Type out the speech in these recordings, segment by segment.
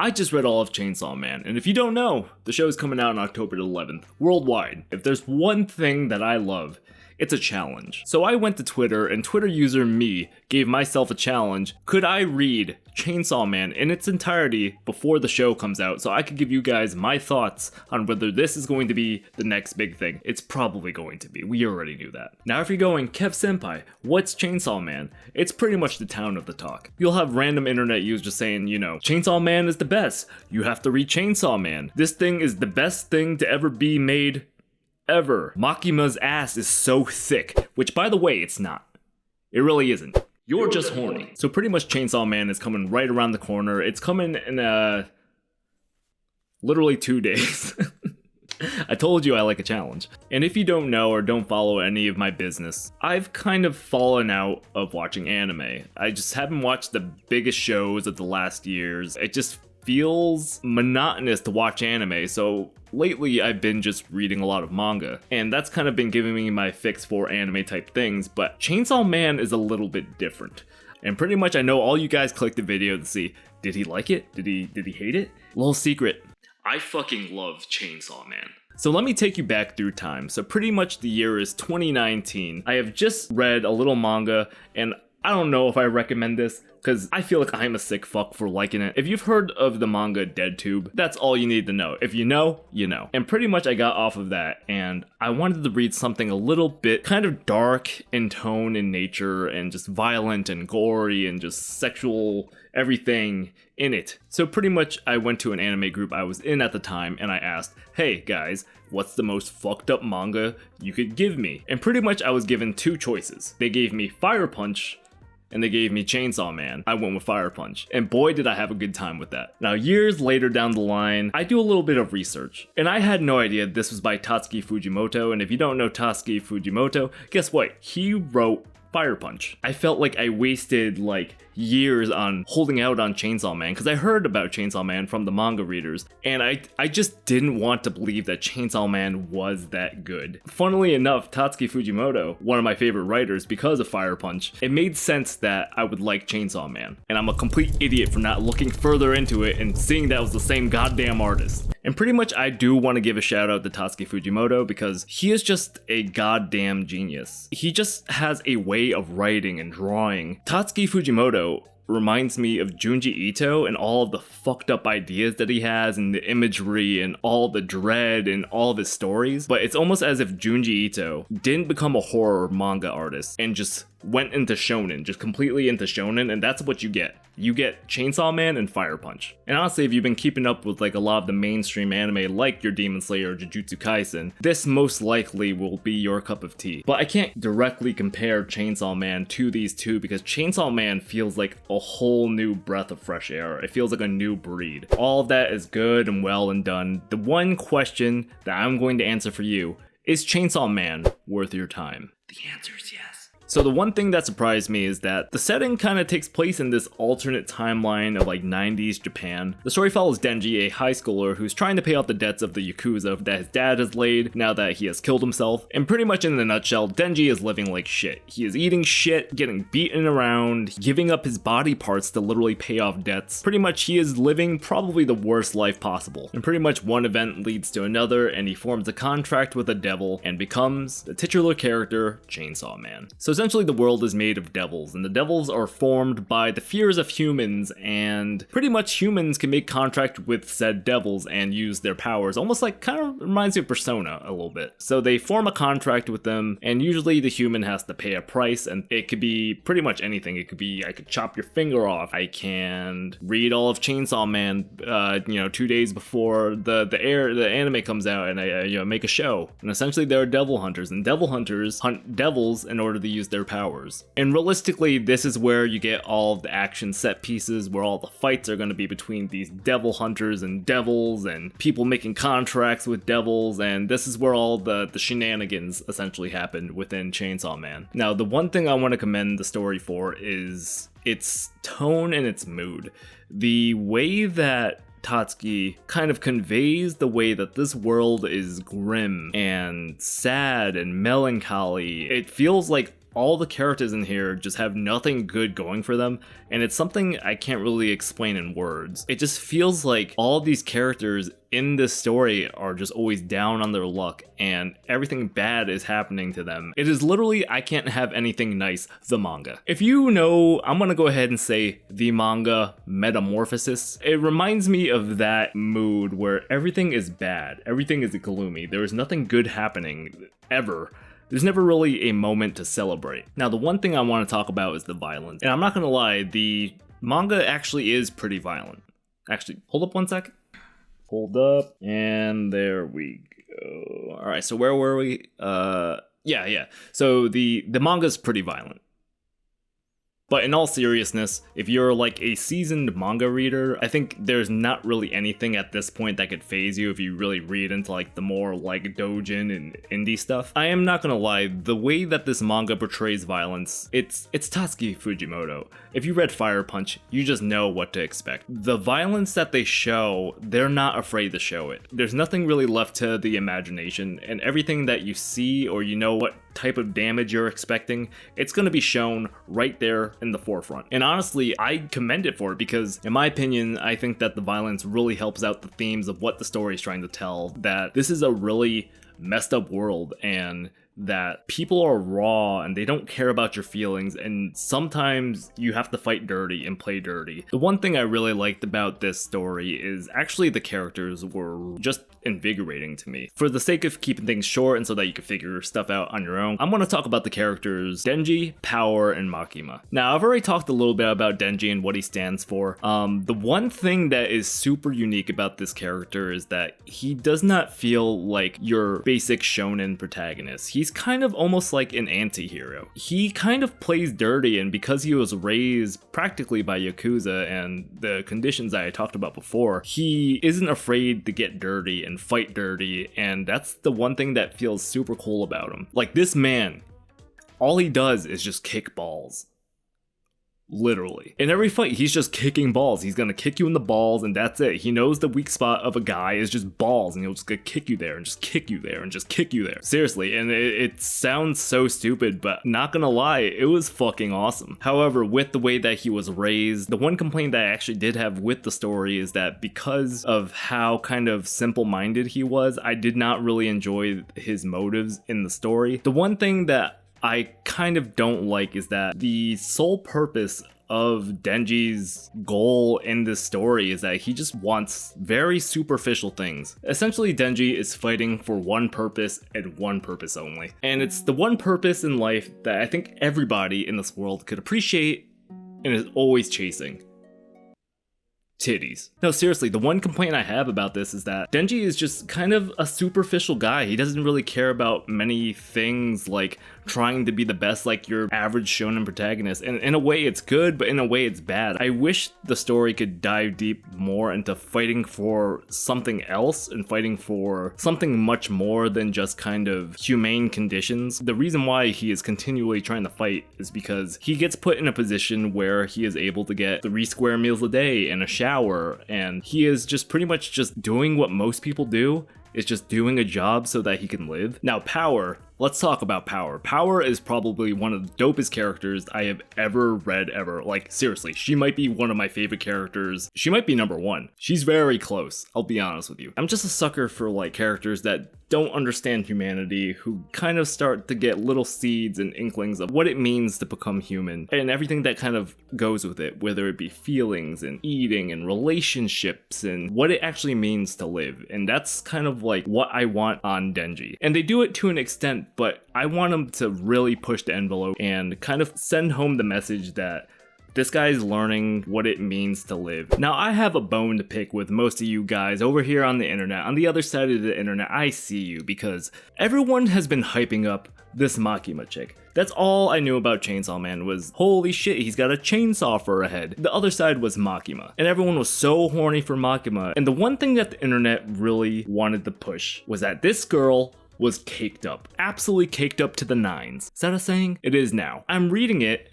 I just read all of Chainsaw Man, and if you don't know, the show is coming out on October 11th, worldwide. If there's one thing that I love, it's a challenge. So I went to Twitter, and Twitter user me gave myself a challenge. Could I read Chainsaw Man in its entirety before the show comes out, so I could give you guys my thoughts on whether this is going to be the next big thing? It's probably going to be. We already knew that. Now if you're going, Kev Senpai, what's Chainsaw Man? It's pretty much the town of the talk. You'll have random internet users just saying, you know, Chainsaw Man is the best. You have to read Chainsaw Man. This thing is the best thing to ever be made ever. Makima's ass is so thick, which by the way, it's not. It really isn't. You're just horny. So pretty much Chainsaw Man is coming right around the corner. It's coming in literally 2 days. I told you I like a challenge. And if you don't know or don't follow any of my business, I've kind of fallen out of watching anime. I just haven't watched the biggest shows of the last years. It just feels monotonous to watch anime, so lately I've been just reading a lot of manga, and that's kind of been giving me my fix for anime type things, but Chainsaw Man is a little bit different. And pretty much I know all you guys clicked the video to see, did he like it? Did he hate it? Little secret, I fucking love Chainsaw Man. So let me take you back through time. So pretty much the year is 2019. I have just read a little manga, and I don't know if I recommend this, because I feel like I'm a sick fuck for liking it. If you've heard of the manga DeadTube, that's all you need to know. If you know, you know. And pretty much I got off of that, and I wanted to read something a little bit kind of dark in tone in nature, and just violent and gory and just sexual everything in it. So pretty much I went to an anime group I was in at the time, and I asked, hey guys, what's the most fucked up manga you could give me? And pretty much I was given 2 choices. They gave me Fire Punch, and they gave me Chainsaw Man. I went with Fire Punch, and boy did I have a good time with that. Now years later down the line, I do a little bit of research, and I had no idea this was by Tatsuki Fujimoto, and if you don't know Tatsuki Fujimoto, guess what? He wrote Fire Punch. I felt like I wasted like years on holding out on Chainsaw Man, because I heard about Chainsaw Man from the manga readers, and I just didn't want to believe that Chainsaw Man was that good. Funnily enough, Tatsuki Fujimoto, one of my favorite writers because of Fire Punch, it made sense that I would like Chainsaw Man, and I'm a complete idiot for not looking further into it and seeing that it was the same goddamn artist. And pretty much I do want to give a shout out to Tatsuki Fujimoto because he is just a goddamn genius. He just has a way of writing and drawing. Tatsuki Fujimoto reminds me of Junji Ito and all of the fucked up ideas that he has and the imagery and all the dread and all of his stories, but it's almost as if Junji Ito didn't become a horror manga artist and just went into shonen, just completely into shonen, and that's what you get. You get Chainsaw Man and Fire Punch. And honestly, if you've been keeping up with like a lot of the mainstream anime like your Demon Slayer or Jujutsu Kaisen, this most likely will be your cup of tea. But I can't directly compare Chainsaw Man to these two because Chainsaw Man feels like a whole new breath of fresh air. It feels like a new breed. All of that is good and well and done. The one question that I'm going to answer for you is Chainsaw Man worth your time? The answer is yes. So the one thing that surprised me is that the setting kind of takes place in this alternate timeline of like 90s Japan. The story follows Denji, a high schooler who's trying to pay off the debts of the Yakuza that his dad has laid now that he has killed himself. And pretty much in a nutshell, Denji is living like shit. He is eating shit, getting beaten around, giving up his body parts to literally pay off debts. Pretty much he is living probably the worst life possible. And pretty much one event leads to another and he forms a contract with the devil and becomes the titular character, Chainsaw Man. So essentially the world is made of devils, and the devils are formed by the fears of humans, and pretty much humans can make contract with said devils and use their powers, almost like kind of reminds me of Persona a little bit. So they form a contract with them, and usually the human has to pay a price, and it could be pretty much anything. It could be, I could chop your finger off, I can read all of Chainsaw Man 2 days before the anime comes out, and I make a show. And essentially there are devil hunters, and devil hunters hunt devils in order to use their powers. And realistically, this is where you get all of the action set pieces, where all the fights are going to be between these devil hunters and devils and people making contracts with devils, and this is where all the shenanigans essentially happen within Chainsaw Man. Now, the one thing I want to commend the story for is its tone and its mood. The way that Tatsuki kind of conveys the way that this world is grim and sad and melancholy. It feels like all the characters in here just have nothing good going for them, and it's something I can't really explain in words. It just feels like all of these characters in this story are just always down on their luck, and everything bad is happening to them. It is literally I Can't Have Anything Nice, the manga. If you know, I'm gonna go ahead and say the manga Metamorphosis. It reminds me of that mood where everything is bad, everything is gloomy, there is nothing good happening ever. There's never really a moment to celebrate. Now, the one thing I want to talk about is the violence. And I'm not gonna lie, the manga actually is pretty violent. Actually, hold up one second. Hold up, and there we go. All right, so where were we? Yeah. So the manga's pretty violent. But in all seriousness, if you're like a seasoned manga reader, I think there's not really anything at this point that could phase you if you really read into like the more like doujin and indie stuff. I am not gonna lie, the way that this manga portrays violence, it's Tatsuki Fujimoto. If you read Fire Punch, you just know what to expect. The violence that they show, they're not afraid to show it. There's nothing really left to the imagination, and everything that you see or you know what type of damage you're expecting, it's going to be shown right there in the forefront. And honestly, I commend it for it because, in my opinion, I think that the violence really helps out the themes of what the story is trying to tell, that this is a really messed up world and that people are raw and they don't care about your feelings, and sometimes you have to fight dirty and play dirty. The one thing I really liked about this story is actually the characters were just invigorating to me. For the sake of keeping things short and so that you can figure stuff out on your own, I'm going to talk about the characters Denji, Power, and Makima. Now, I've already talked a little bit about Denji and what he stands for. The one thing that is super unique about this character is that he does not feel like your basic shonen protagonist. He's kind of almost like an anti-hero. He kind of plays dirty, and because he was raised practically by Yakuza and the conditions that I talked about before, he isn't afraid to get dirty and fight dirty, and that's the one thing that feels super cool about him. Like, this man, all he does is just kick balls. Literally. In every fight, he's just kicking balls. He's gonna kick you in the balls, and that's it. He knows the weak spot of a guy is just balls, and he'll just kick you there, and just kick you there, and just kick you there. Seriously, and it sounds so stupid, but not gonna lie, it was fucking awesome. However, with the way that he was raised, the one complaint that I actually did have with the story is that because of how kind of simple-minded he was, I did not really enjoy his motives in the story. The one thing that I kind of don't like is that the sole purpose of Denji's goal in this story is that he just wants very superficial things. Essentially, Denji is fighting for one purpose and one purpose only. And it's the one purpose in life that I think everybody in this world could appreciate and is always chasing. Titties. No, seriously, the one complaint I have about this is that Denji is just kind of a superficial guy. He doesn't really care about many things like trying to be the best like your average shonen protagonist. And in a way it's good, but in a way it's bad. I wish the story could dive deep more into fighting for something else and fighting for something much more than just kind of humane conditions. The reason why he is continually trying to fight is because he gets put in a position where he is able to get 3 square meals a day and a shower, and he is just pretty much just doing what most people do. Is just doing a job so that he can live. Now, Power, let's talk about Power. Power is probably one of the dopest characters I have ever read ever. Like, seriously, she might be one of my favorite characters. She might be number 1. She's very close, I'll be honest with you. I'm just a sucker for like characters that don't understand humanity, who kind of start to get little seeds and inklings of what it means to become human, and everything that kind of goes with it, whether it be feelings and eating and relationships and what it actually means to live. And that's kind of like what I want on Denji. And they do it to an extent, but I want them to really push the envelope and kind of send home the message that this guy's learning what it means to live. Now, I have a bone to pick with most of you guys over here on the internet. On the other side of the internet, I see you, because everyone has been hyping up this Makima chick. That's all I knew about Chainsaw Man was, holy shit, he's got a chainsaw for a head. The other side was Makima, and everyone was so horny for Makima. And the one thing that the internet really wanted to push was that this girl was caked up. Absolutely caked up to the nines. Is that a saying? It is now. I'm reading it.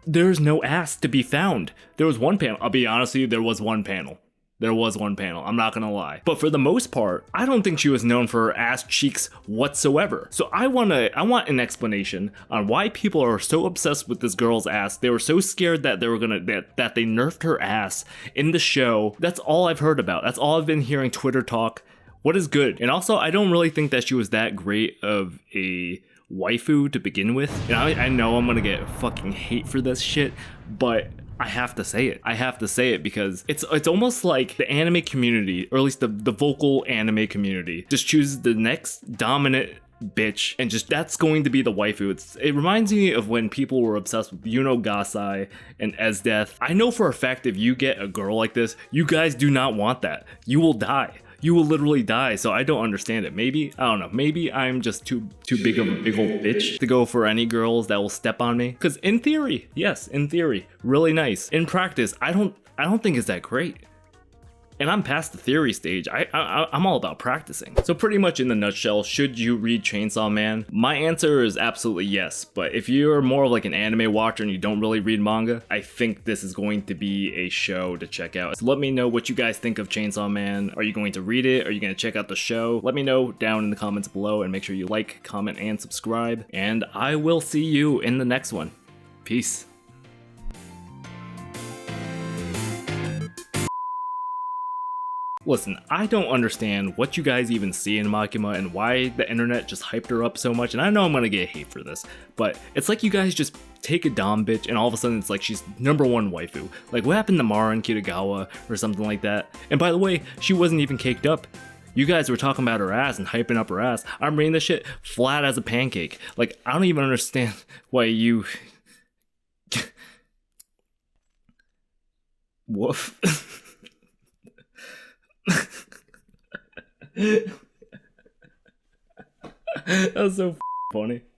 There's no ass to be found. There was one panel. I'll be honest with you, there was one panel. There was one panel, I'm not gonna lie. But for the most part, I don't think she was known for her ass cheeks whatsoever. So I want an explanation on why people are so obsessed with this girl's ass. They were so scared that they nerfed her ass in the show. That's all I've heard about. That's all I've been hearing Twitter talk. What is good? And also, I don't really think that she was that great of a waifu to begin with. And I know I'm gonna get fucking hate for this shit, but I have to say it. I have to say it because it's almost like the anime community, or at least the vocal anime community, just chooses the next dominant bitch and just that's going to be the waifu. It reminds me of when people were obsessed with Yuno Gasai and Esdeath. I know for a fact if you get a girl like this, you guys do not want that. You will die. You will literally die, so I don't understand it. Maybe, I don't know, maybe I'm just too big of a big old bitch to go for any girls that will step on me. Because in theory, yes, in theory, really nice. In practice, I don't think it's that great. And I'm past the theory stage. I'm all about practicing. So pretty much in the nutshell, should you read Chainsaw Man? My answer is absolutely yes. But if you're more of like an anime watcher and you don't really read manga, I think this is going to be a show to check out. So let me know what you guys think of Chainsaw Man. Are you going to read it? Are you going to check out the show? Let me know down in the comments below and make sure you like, comment, and subscribe. And I will see you in the next one. Peace. Listen, I don't understand what you guys even see in Makima and why the internet just hyped her up so much, and I know I'm gonna get hate for this, but it's like you guys just take a dom bitch and all of a sudden it's like she's #1 waifu. Like what happened to Mara and Kitagawa or something like that? And by the way, she wasn't even caked up. You guys were talking about her ass and hyping up her ass. I'm reading this shit flat as a pancake. Like, I don't even understand why you... Woof. That was so funny.